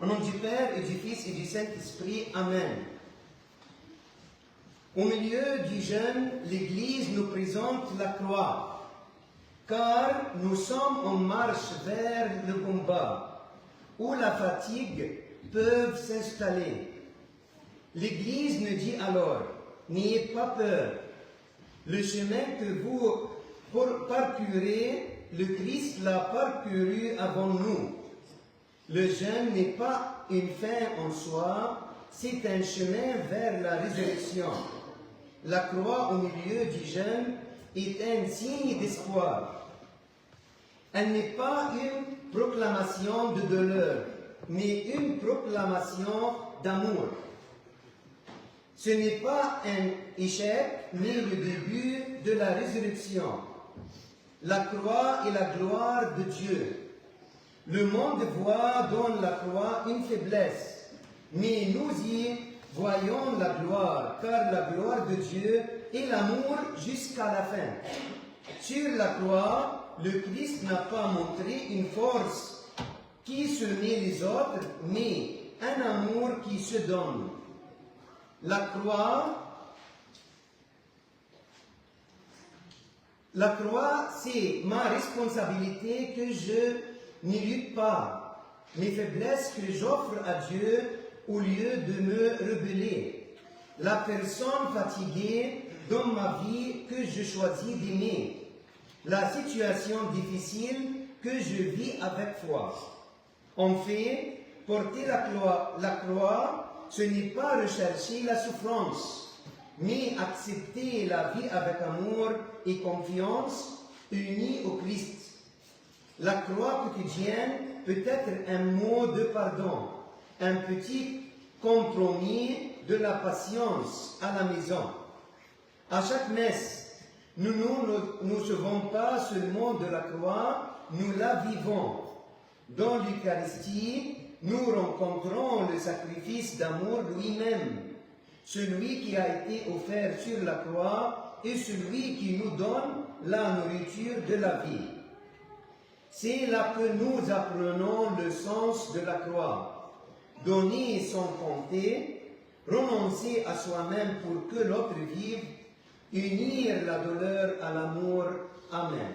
Au nom du Père et du Fils et du Saint-Esprit, Amen. Au milieu du jeûne, l'Église nous présente la croix, car nous sommes en marche vers le combat, où la fatigue peut s'installer. L'Église nous dit alors, n'ayez pas peur. Le chemin que vous parcourez, le Christ l'a parcouru avant nous. Le jeûne n'est pas une fin en soi, c'est un chemin vers la résurrection. La croix au milieu du jeûne est un signe d'espoir. Elle n'est pas une proclamation de douleur, mais une proclamation d'amour. Ce n'est pas un échec, mais le début de la résurrection. La croix est la gloire de Dieu. Le monde voit dans la croix une faiblesse, mais nous y voyons la gloire, car la gloire de Dieu est l'amour jusqu'à la fin. Sur la croix, le Christ n'a pas montré une force qui se met les autres, mais un amour qui se donne. La croix, c'est ma responsabilité que je n'élude pas, mes faiblesses que j'offre à Dieu au lieu de me rebeller. La personne fatiguée dans ma vie que je choisis d'aimer. La situation difficile que je vis avec foi. En fait, porter la croix, ce n'est pas rechercher la souffrance, mais accepter la vie avec amour et confiance, unis au Christ. La croix quotidienne peut être un mot de pardon, un petit compromis de la patience à la maison. À chaque messe, nous ne recevons pas seulement de la croix, nous la vivons. Dans l'Eucharistie, nous rencontrons le sacrifice d'amour lui-même, celui qui a été offert sur la croix et celui qui nous donne la nourriture de la vie. C'est là que nous apprenons le sens de la croix. Donner sans compter, renoncer à soi-même pour que l'autre vive, unir la douleur à l'amour. Amen.